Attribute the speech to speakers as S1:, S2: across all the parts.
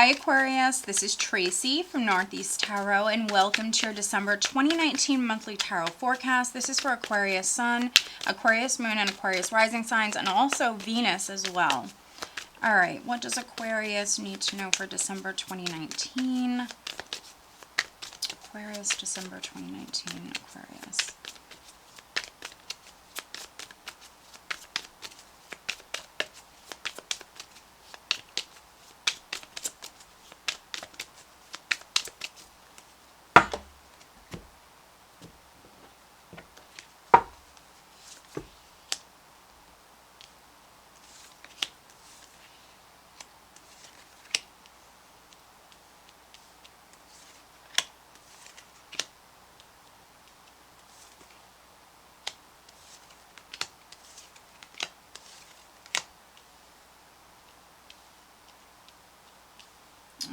S1: Hi Aquarius, this is Tracy from Northeast Tarot and welcome to your December 2019 monthly tarot forecast. This is for Aquarius Sun, Aquarius Moon, and Aquarius Rising signs, and also Venus as well. All right, what does Aquarius need to know for December 2019? Aquarius, December 2019, Aquarius.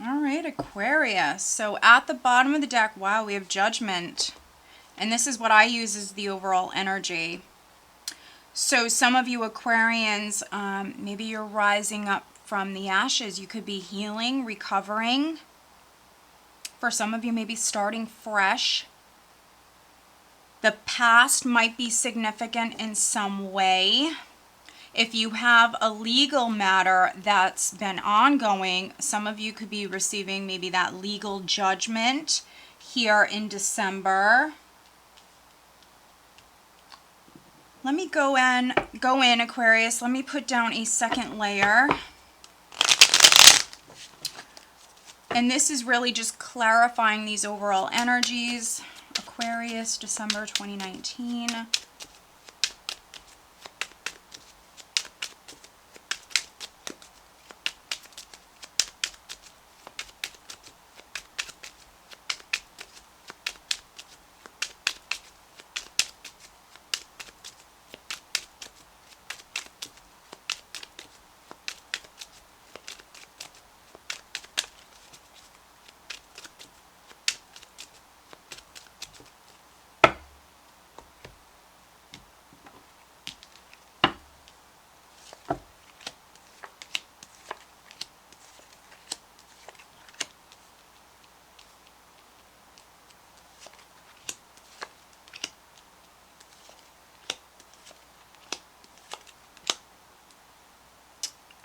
S1: All right, Aquarius. So at the bottom of the deck, wow, we have Judgment. And this is what I use as the overall energy. So some of you Aquarians, maybe you're rising up from the ashes. You could be healing, recovering. For some of you, maybe starting fresh. The past might be significant in some way. If you have a legal matter that's been ongoing, some of you could be receiving maybe that legal judgment here in December. Let me go in, Aquarius. Let me put down a second layer. And this is really just clarifying these overall energies. Aquarius, December 2019.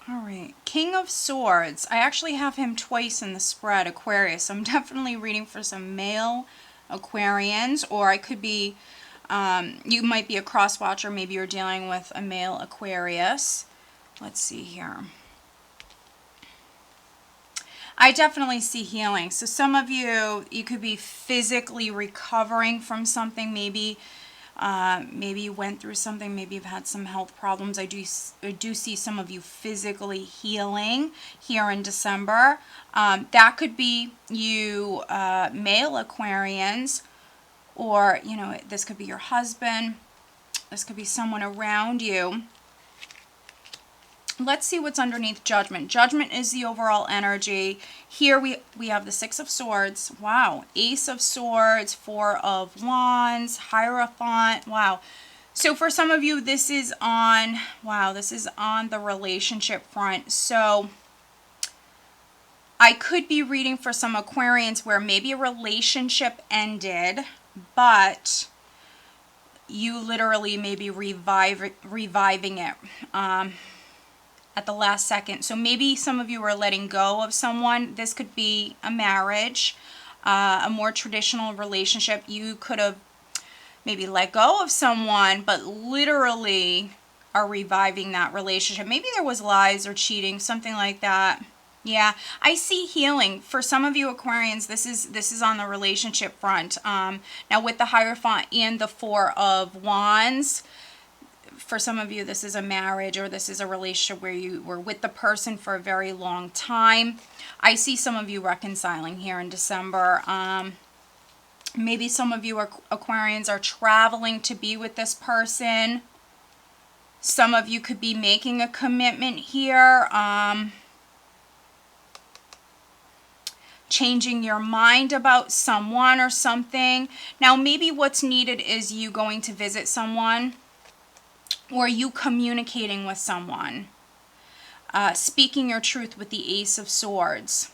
S1: All right, King of Swords. I actually have him twice in the spread, Aquarius. I'm definitely reading for some male Aquarians, or I could be, you might be a cross-watcher. Maybe you're dealing with a male Aquarius. Let's see here. I definitely see healing. So some of you, you could be physically recovering from something, maybe you went through something, maybe you've had some health problems. I do see some of you physically healing here in December. That could be you male Aquarians, or, you know, this could be your husband. This could be someone around you. Let's see what's underneath Judgment. Judgment is the overall energy. Here we have the Six of Swords. Wow. Ace of Swords, Four of Wands, Hierophant. Wow. So for some of you, this is on, wow, this is on the relationship front. So I could be reading for some Aquarians where maybe a relationship ended, but you literally may be reviving it. At the last second. So maybe some of you are letting go of someone. This could be a marriage, a more traditional relationship. You could have maybe let go of someone, but literally are reviving that relationship. Maybe there was lies or cheating, something like that. Yeah, I see healing. For some of you Aquarians, this is on the relationship front. Now with the Hierophant and the Four of Wands, for some of you, this is a marriage, or this is a relationship where you were with the person for a very long time. I see some of you reconciling here in December. Maybe some of you Aquarians are traveling to be with this person. Some of you could be making a commitment here. Changing your mind about someone or something. Now, maybe what's needed is you going to visit someone, or you communicating with someone, speaking your truth with the Ace of Swords.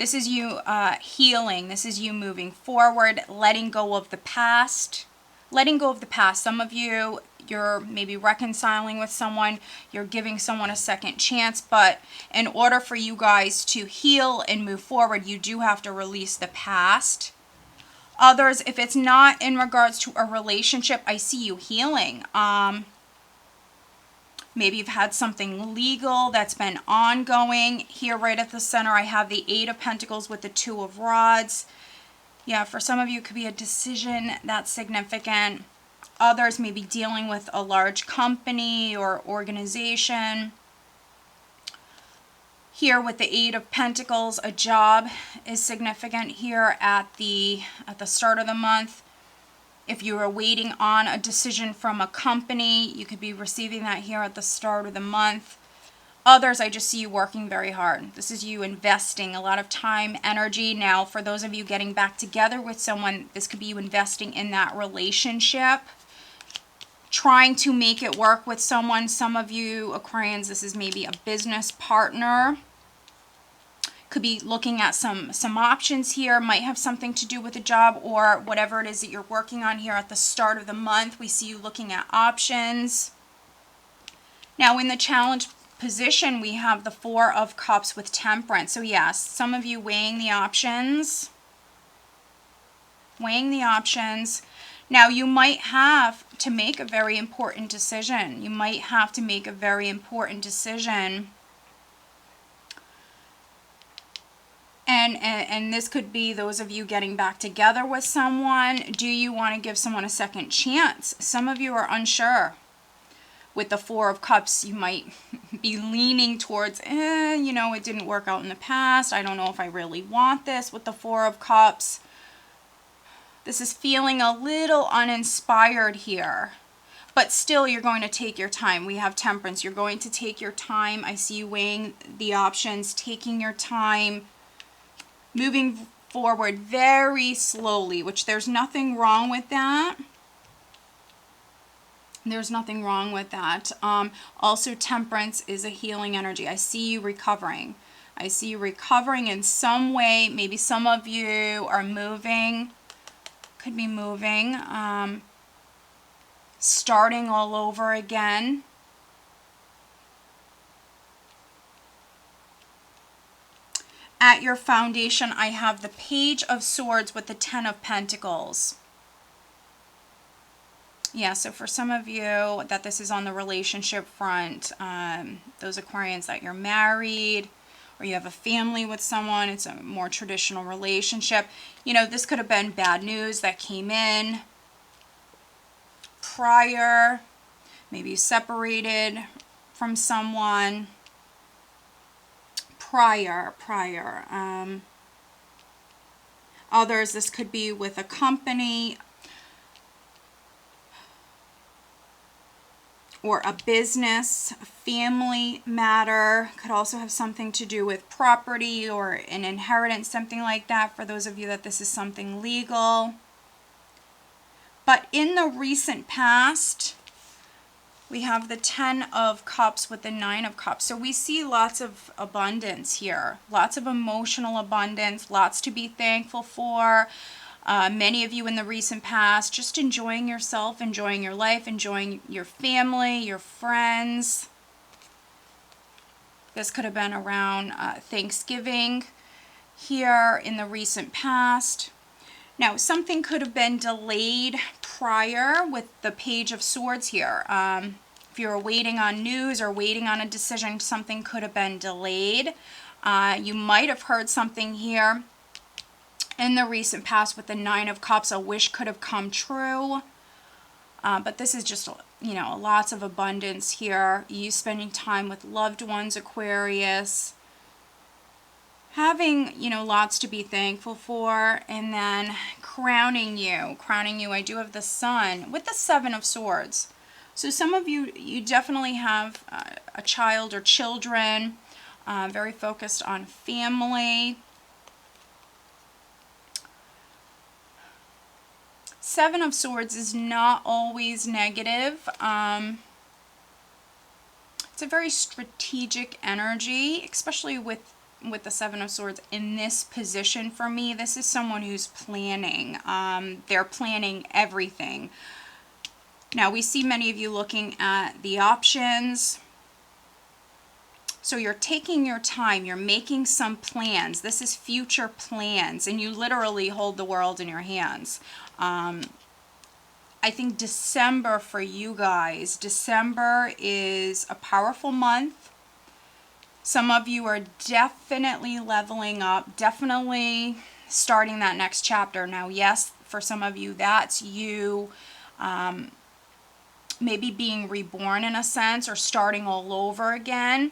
S1: This is you healing. This is you moving forward, letting go of the past. Letting go of the past. Some of you, you're maybe reconciling with someone. You're giving someone a second chance. But in order for you guys to heal and move forward, you do have to release the past. Others, if it's not in regards to a relationship, I see you healing. Maybe you've had something legal that's been ongoing. Here right at the center, I have the 8 of Pentacles with the 2 of Rods. Yeah, for some of you, it could be a decision that's significant. Others may be dealing with a large company or organization. Here with the 8 of Pentacles, a job is significant here at the start of the month. If you are waiting on a decision from a company, you could be receiving that here at the start of the month. Others, I just see you working very hard. This is you investing a lot of time, energy. Now, for those of you getting back together with someone, this could be you investing in that relationship, trying to make it work with someone. Some of you, Aquarians, this is maybe a business partner. Could be looking at some options here. Might have something to do with a job or whatever it is that you're working on here at the start of the month. We see you looking at options. Now, in the challenge position, we have the 4 of Cups with Temperance. So yes, some of you weighing the options. Weighing the options. Now, you might have to make a very important decision. You might have to make a very important decision. And this could be those of you getting back together with someone. Do you want to give someone a second chance? Some of you are unsure. With the 4 of Cups, you might be leaning towards, you know, it didn't work out in the past. I don't know if I really want this. With the 4 of Cups, this is feeling a little uninspired here. But still, you're going to take your time. We have Temperance. You're going to take your time. I see you weighing the options, taking your time, moving forward very slowly, which there's nothing wrong with that. There's nothing wrong with that. Also, Temperance is a healing energy. I see you recovering. I see you recovering in some way. Maybe some of you are moving. Could be moving. Starting all over again. At your foundation, I have the Page of Swords with the 10 of Pentacles. Yeah, so for some of you that this is on the relationship front, those Aquarians that you're married or you have a family with someone, it's a more traditional relationship. You know, this could have been bad news that came in prior, maybe you separated from someone prior. Others, this could be with a company or a business, a family matter. Could also have something to do with property or an inheritance, something like that, for those of you that this is something legal. But in the recent past, we have the 10 of Cups with the 9 of Cups. So we see lots of abundance here, lots of emotional abundance, lots to be thankful for. Many of you in the recent past just enjoying yourself, enjoying your life, enjoying your family, your friends. This could have been around Thanksgiving here in the recent past. Now, something could have been delayed prior with the Page of Swords here. If you're waiting on news or waiting on a decision, something could have been delayed. You might have heard something here in the recent past with the 9 of Cups. A wish could have come true. But this is just, you know, lots of abundance here. You spending time with loved ones, Aquarius. Having, you know, lots to be thankful for. And then crowning you. I do have the Sun with the 7 of Swords. So some of you, you definitely have a child or children. Very focused on family. 7 of Swords is not always negative. It's a very strategic energy, especially with with the Seven of Swords in this position for me, this is someone who's planning. They're planning everything. Now, we see many of you looking at the options. So you're taking your time, you're making some plans. This is future plans, and you literally hold the world in your hands. I think December for you guys, December is a powerful month. Some of you are definitely leveling up, definitely starting that next chapter. Now, yes, for some of you, that's you maybe being reborn in a sense, or starting all over again.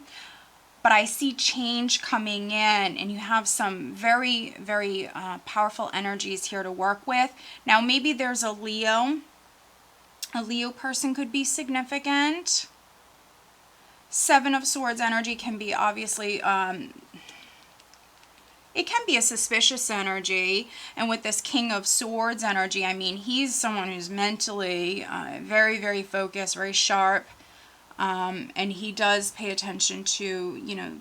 S1: But I see change coming in, and you have some very, very powerful energies here to work with. Now, maybe there's a Leo. A Leo person could be significant. Seven of Swords energy can be obviously, it can be a suspicious energy. And with this King of Swords energy, I mean, he's someone who's mentally very, very focused, very sharp. And he does pay attention to, you know,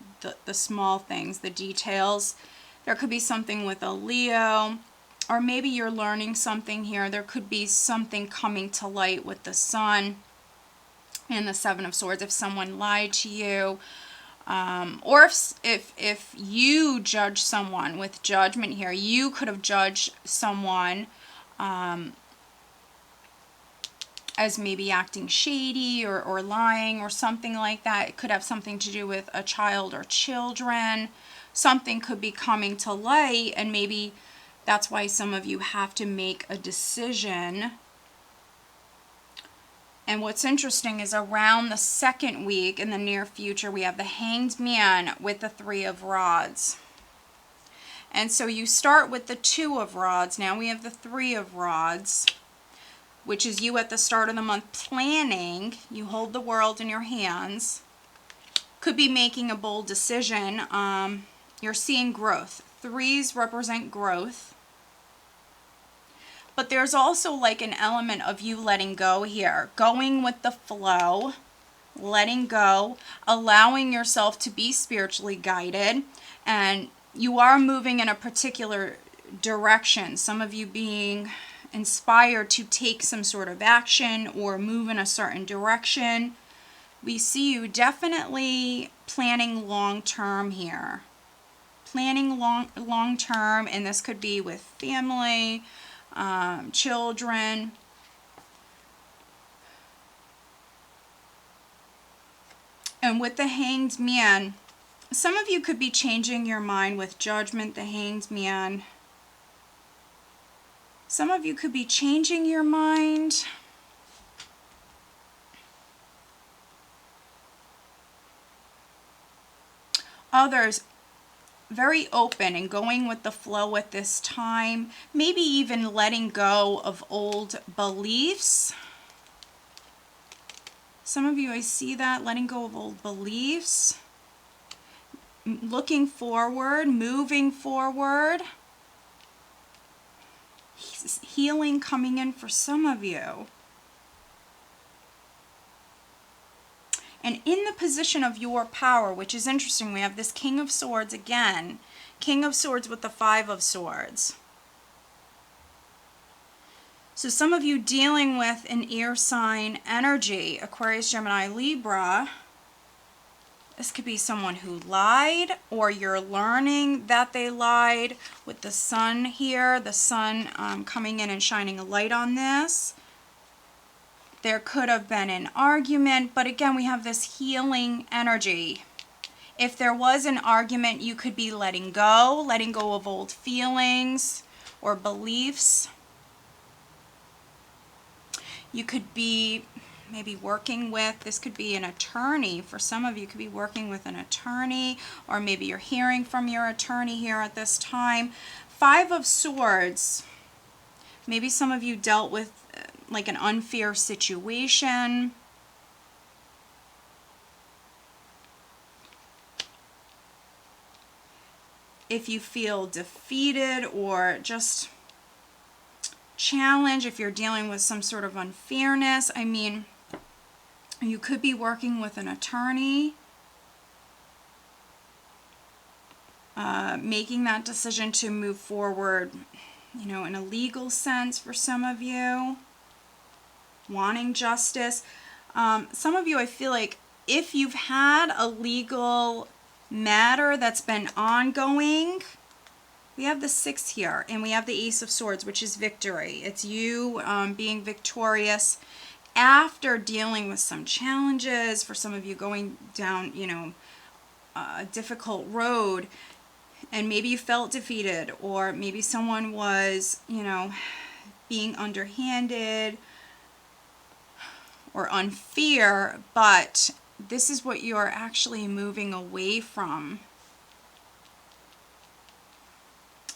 S1: the small things, the details. There could be something with a Leo, or maybe you're learning something here. There could be something coming to light with the Sun and the Seven of Swords if someone lied to you. Or if you judge someone with judgment here, you could have judged someone as maybe acting shady or lying or something like that. It could have something to do with a child or children. Something could be coming to light, and maybe that's why some of you have to make a decision. And what's interesting is around the second week in the near future, we have the Hanged Man with the Three of Rods. And so you start with the Two of Rods. Now we have the Three of Rods, which is you at the start of the month planning. You hold the world in your hands. Could be making a bold decision. You're seeing growth. Threes represent growth. But there's also like an element of you letting go here. Going with the flow. Letting go. Allowing yourself to be spiritually guided. And you are moving in a particular direction. Some of you being inspired to take some sort of action or move in a certain direction. We see you definitely planning long term here. Planning long term, and this could be with family, children. And with the Hanged Man, some of you could be changing your mind with Judgment, the Hanged Man. Some of you could be changing your mind. Others, very open and going with the flow at this time. Maybe even letting go of old beliefs. Some of you, I see that, letting go of old beliefs. Looking forward, moving forward. Healing coming in for some of you. And in the position of your power, which is interesting, we have this King of Swords again. King of Swords with the Five of Swords. So some of you dealing with an air sign energy, Aquarius, Gemini, Libra. This could be someone who lied, or you're learning that they lied with the Sun here. The Sun coming in and shining a light on this. There could have been an argument, but again, we have this healing energy. If there was an argument, you could be letting go of old feelings or beliefs. You could be maybe working with, this could be an attorney. For some of you, could be working with an attorney, or maybe you're hearing from your attorney here at this time. Five of Swords. Maybe some of you dealt with like an unfair situation. If you feel defeated or just challenged, if you're dealing with some sort of unfairness, I mean, you could be working with an attorney. making that decision to move forward, you know, in a legal sense for some of you, wanting justice. Some of you, I feel like if you've had a legal matter that's been ongoing, we have the 6 here, and we have the Ace of Swords, which is victory. It's you being victorious after dealing with some challenges, for some of you going down, you know, a difficult road, and maybe you felt defeated, or maybe someone was, you know, being underhanded or unfair, but this is what you're actually moving away from.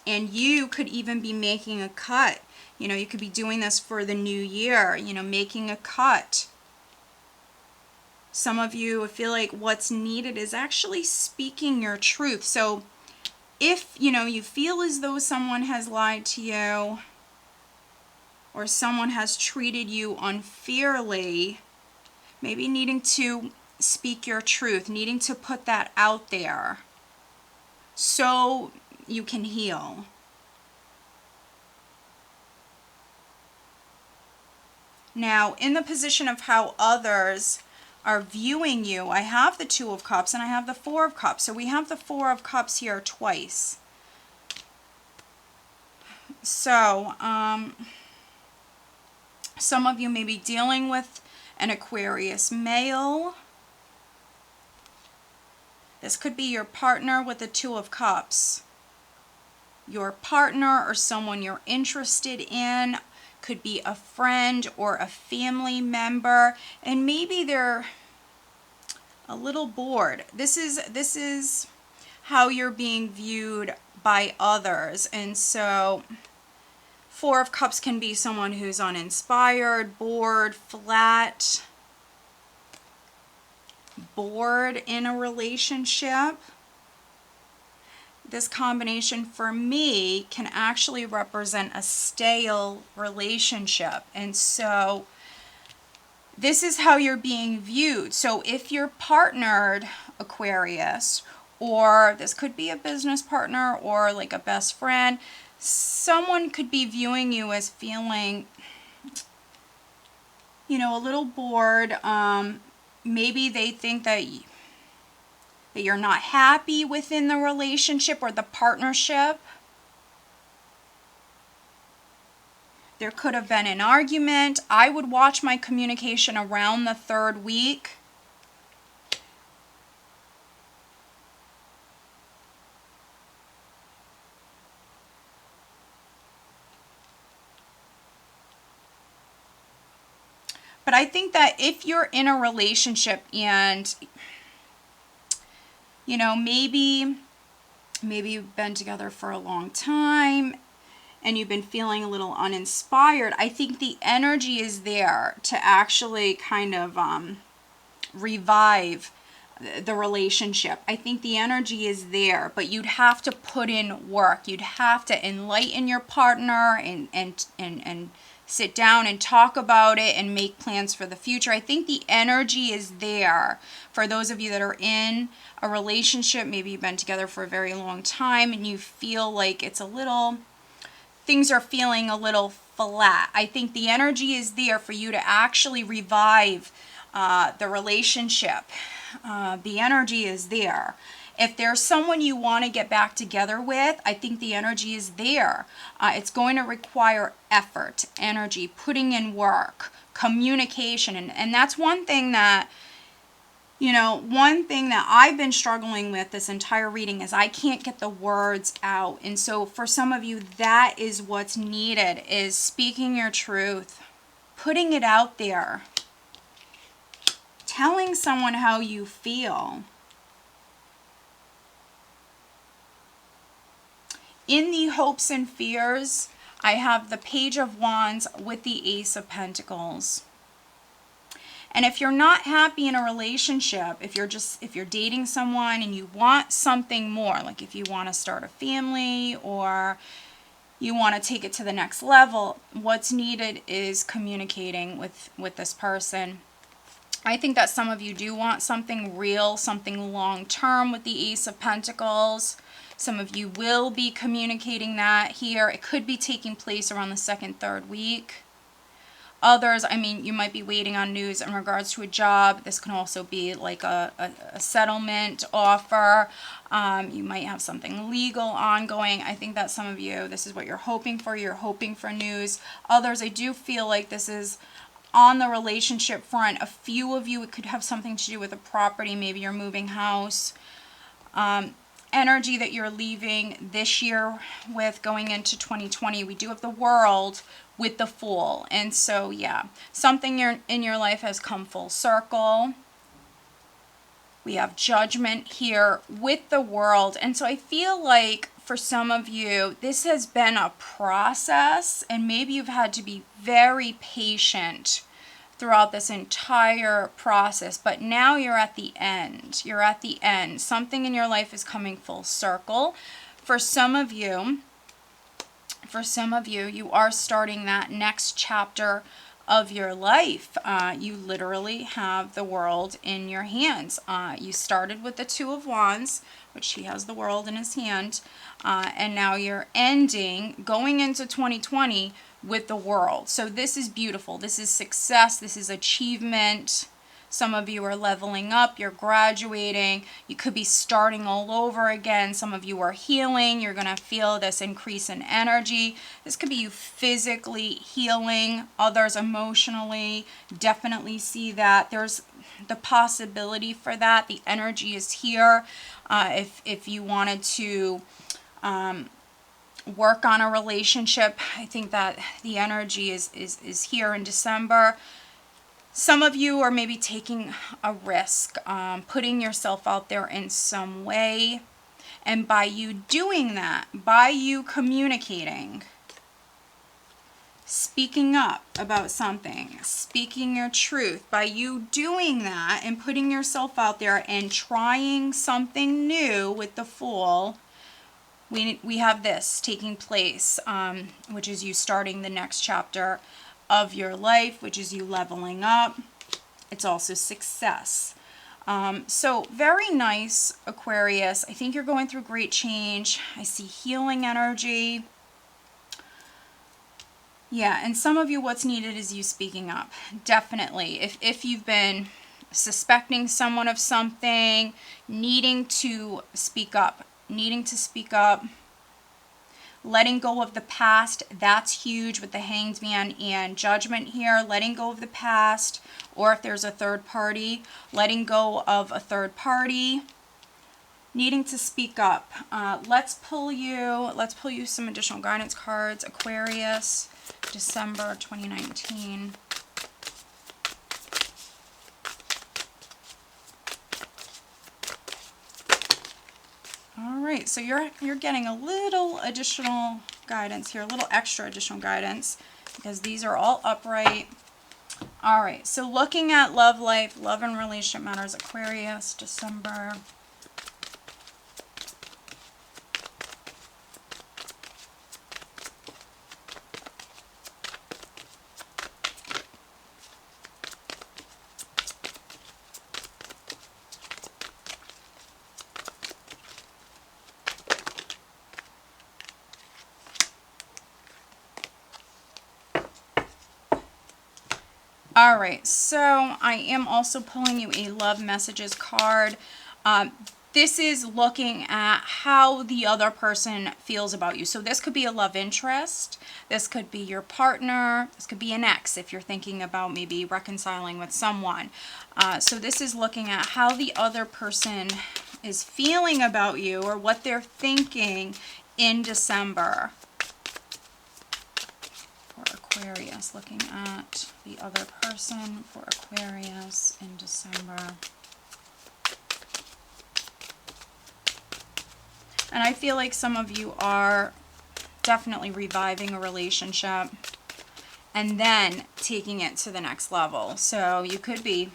S1: And you could even be making a cut. You know, you could be doing this for the new year, you know, making a cut. Some of you feel like what's needed is actually speaking your truth. So if, you know, you feel as though someone has lied to you, or someone has treated you unfairly, maybe needing to speak your truth, needing to put that out there so you can heal. Now, in the position of how others are viewing you, I have the 2 of Cups and I have the 4 of Cups. So we have the 4 of Cups here twice. So, some of you may be dealing with an Aquarius male. This could be your partner with the 2 of Cups. Your partner or someone you're interested in could be a friend or a family member, and maybe they're a little bored. This is how you're being viewed by others. And so 4 of Cups can be someone who's uninspired, bored, flat, bored in a relationship. This combination for me can actually represent a stale relationship. And so this is how you're being viewed. So if you're partnered, Aquarius, or this could be a business partner or like a best friend, someone could be viewing you as feeling, you know, a little bored. Maybe they think that you're not happy within the relationship or the partnership. There could have been an argument. I would watch my communication around the 3rd week. But I think that if you're in a relationship and, you know, maybe you've been together for a long time and you've been feeling a little uninspired, I think the energy is there to actually kind of revive the relationship. I think the energy is there, but you'd have to put in work. You'd have to enlighten your partner and sit down and talk about it and make plans for the future. I think the energy is there for those of you that are in a relationship. Maybe you've been together for a very long time and you feel like it's a little, things are feeling a little flat. I think the energy is there for you to actually revive the relationship. The energy is there. If there's someone you want to get back together with, I think the energy is there. It's going to require effort, energy, putting in work, communication. And that's one thing that, you know, one thing that I've been struggling with this entire reading is I can't get the words out. And so for some of you, that is what's needed, is speaking your truth, putting it out there, telling someone how you feel. In the hopes and fears, I have the Page of Wands with the Ace of Pentacles. And if you're not happy in a relationship, if you're dating someone and you want something more, like if you want to start a family or you want to take it to the next level, what's needed is communicating with this person. I think that some of you do want something real, something long-term with the Ace of Pentacles. Some of you will be communicating that here. It could be taking place around the second, third week. Others, I mean, you might be waiting on news in regards to a job. This can also be like a settlement offer. You might have something legal ongoing. I think that some of you, this is what you're hoping for. You're hoping for news. Others, I do feel like this is on the relationship front. A few of you, it could have something to do with a property. Maybe you're moving house. Energy that you're leaving this year with going into 2020. We do have the World with the Fool. And so, yeah, something in your life has come full circle. We have Judgment here with the World. And so I feel like for some of you, this has been a process, and maybe you've had to be very patient throughout this entire process, but now you're at the end. You're at the end. Something in your life is coming full circle. For some of you, you are starting that next chapter of your life. You literally have the World in your hands. You started with the Two of Wands, which he has the World in his hand, and now you're going into 2020 with the World. So this is beautiful. This is success. This is achievement. Some of you are leveling up. You're graduating. You could be starting all over again. Some of you are healing. You're going to feel this increase in energy. This could be you physically healing. Others emotionally. Definitely see that. There's the possibility for that. The energy is here. If you wanted to work on a relationship, I think that the energy is here in December. Some of you are maybe taking a risk, putting yourself out there in some way. And by you doing that, by you communicating, speaking up about something, speaking your truth, by you doing that and putting yourself out there and trying something new with the Fool, we have this taking place, which is you starting the next chapter of your life, which is you leveling up. It's also success. So very nice, Aquarius. I think you're going through great change. I see healing energy. Yeah, and some of you, what's needed is you speaking up. Definitely. If you've been suspecting someone of something, needing to speak up, letting go of the past, that's huge with the Hanged Man and Judgment here. Letting go of the past, or if there's a third party, letting go of a third party, needing to speak up. Let's pull you some additional guidance cards. Aquarius, December 2019. All right, so you're getting a little additional guidance here, a little extra additional guidance, because these are all upright. All right, so looking at love life, love and relationship matters, Aquarius, December. All right, so I am also pulling you a love messages card. This is looking at how the other person feels about you. So this could be a love interest. This could be your partner. This could be an ex if you're thinking about maybe reconciling with someone. So this is looking at how the other person is feeling about you, or what they're thinking in December. Aquarius, looking at the other person for Aquarius in December. And I feel like some of you are definitely reviving a relationship and then taking it to the next level. So you could be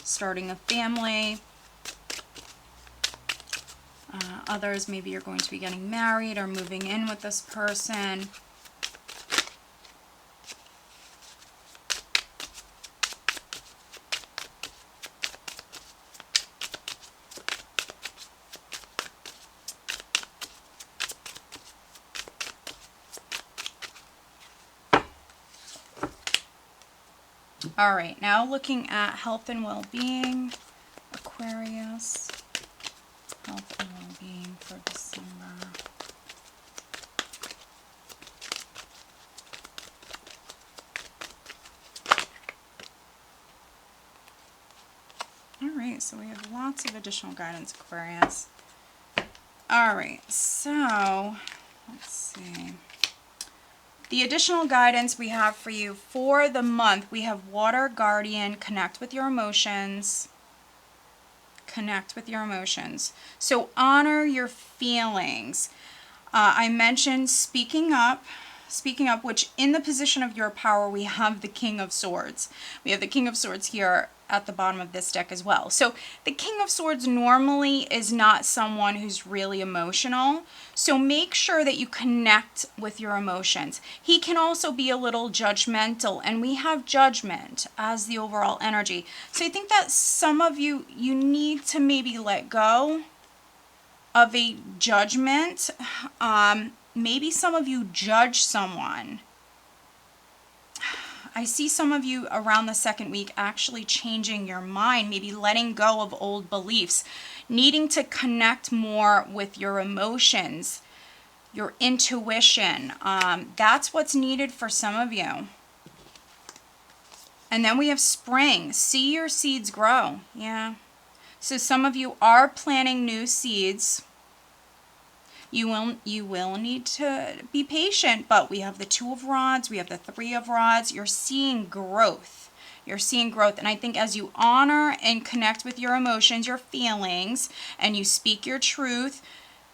S1: starting a family. Others, maybe you're going to be getting married or moving in with this person. All right, now looking at health and well-being, Aquarius, health and well-being for December. All right, so we have lots of additional guidance, Aquarius. All right, so let's see. The additional guidance we have for you for the month, we have Water Guardian, connect with your emotions. Connect with your emotions. So honor your feelings. I mentioned speaking up, which in the position of your power, we have the King of Swords. We have the King of Swords here at the bottom of this deck as well. So the King of Swords normally is not someone who's really emotional. So make sure that you connect with your emotions. He can also be a little judgmental, and we have Judgment as the overall energy. So I think that some of you need to maybe let go of a judgment. Maybe some of you judge someone. I see some of you around the second week actually changing your mind, maybe letting go of old beliefs, needing to connect more with your emotions, your intuition. That's what's needed for some of you. And then we have spring. See your seeds grow. Yeah. So some of you are planting new seeds. You will need to be patient, but we have the Two of Rods, we have the Three of Rods. You're seeing growth. You're seeing growth. And I think as you honor and connect with your emotions, your feelings, and you speak your truth,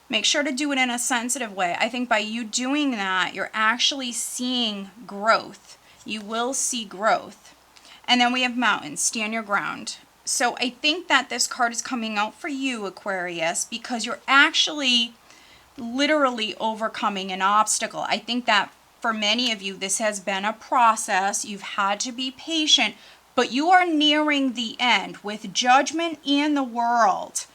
S1: make sure to do it in a sensitive way. I think by you doing that, you're actually seeing growth. You will see growth. And then we have Mountains, stand your ground. So I think that this card is coming out for you, Aquarius, because you're actually literally overcoming an obstacle. I think that for many of you, this has been a process. You've had to be patient, but you are nearing the end with Judgment and the World.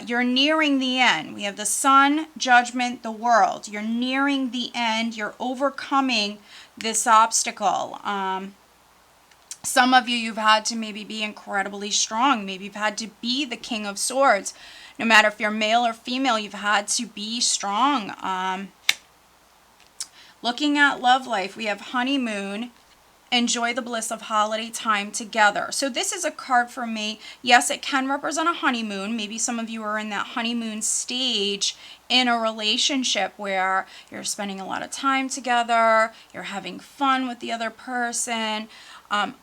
S1: You're nearing the end. We have the Sun, Judgment, the World. You're nearing the end. You're overcoming this obstacle. Some of you, you've had to maybe be incredibly strong. Maybe you've had to be the King of Swords. No matter if you're male or female, you've had to be strong. Looking at love life, we have honeymoon. Enjoy the bliss of holiday time together. So this is a card for me. Yes, it can represent a honeymoon. Maybe some of you are in that honeymoon stage in a relationship where you're spending a lot of time together. You're having fun with the other person.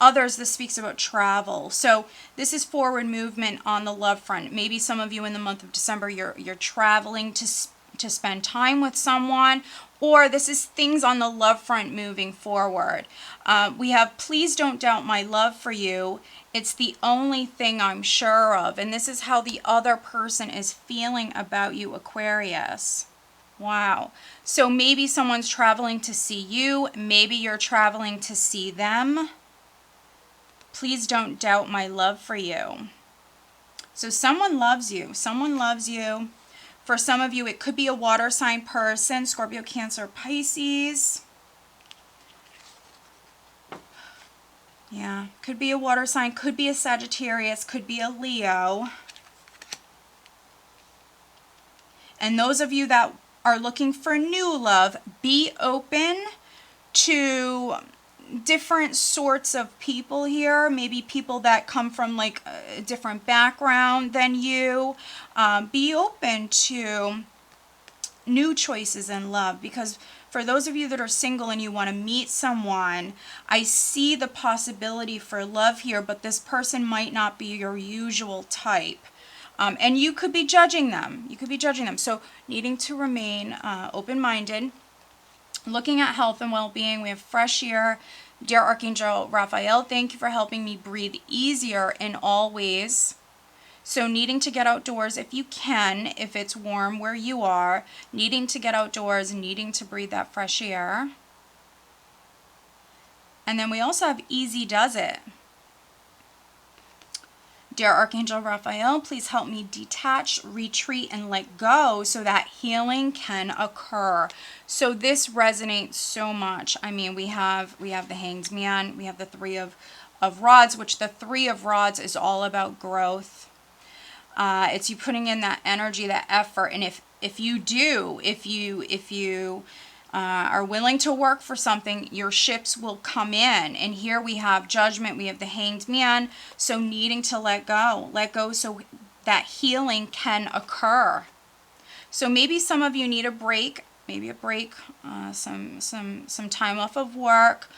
S1: Others, this speaks about travel. So this is forward movement on the love front. Maybe some of you in the month of December, you're traveling to spend time with someone, or this is things on the love front moving forward. We have please don't doubt my love for you. It's the only thing I'm sure of. And this is how the other person is feeling about you, Aquarius. Wow. So maybe someone's traveling to see you. Maybe you're traveling to see them. Please don't doubt my love for you. So someone loves you. Someone loves you. For some of you, it could be a water sign person, Scorpio, Cancer, Pisces. Yeah, could be a water sign, could be a Sagittarius, could be a Leo. And those of you that are looking for new love, be open to different sorts of people here. Maybe people that come from like a different background than you. Be open to new choices in love, because for those of you that are single and you want to meet someone, I see the possibility for love here, but this person might not be your usual type. And you could be judging them. You could be judging them. So needing to remain open-minded. Looking at health and well-being, we have fresh air. Dear Archangel Raphael, thank you for helping me breathe easier in all ways. So needing to get outdoors if you can, if it's warm where you are. Needing to get outdoors, needing to breathe that fresh air. And then we also have easy does it. Dear Archangel Raphael, please help me detach, retreat, and let go so that healing can occur. So this resonates so much. I mean, we have the Hanged Man, we have the Three of Rods, which the Three of Rods is all about growth. It's you putting in that energy, that effort, and if you are willing to work for something, your ships will come in. And here we have Judgment, we have the Hanged Man, so needing to let go so that healing can occur. So maybe some of you need a break, some time off of work.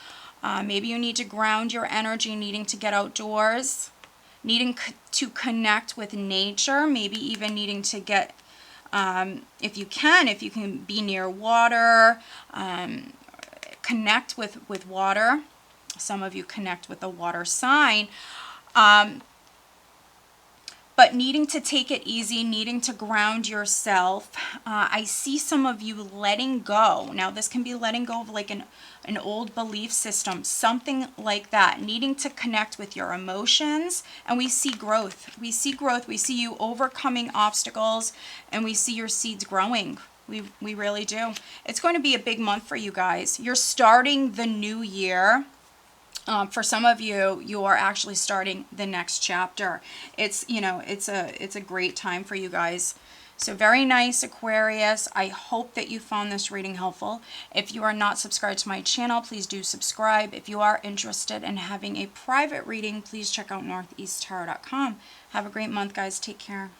S1: Maybe you need to ground your energy, needing to get outdoors, needing to connect with nature, maybe even needing to get, if you can be near water, connect with water. Some of you connect with the water sign. But needing to take it easy, needing to ground yourself. I see some of you letting go. Now, this can be letting go of like an old belief system, something like that. Needing to connect with your emotions. And we see growth. We see growth. We see you overcoming obstacles. And we see your seeds growing. We really do. It's going to be a big month for you guys. You're starting the new year. For some of you, you are actually starting the next chapter. It's a great time for you guys. So very nice, Aquarius. I hope that you found this reading helpful. If you are not subscribed to my channel, please do subscribe. If you are interested in having a private reading, please check out northeasttarot.com. Have a great month, guys. Take care.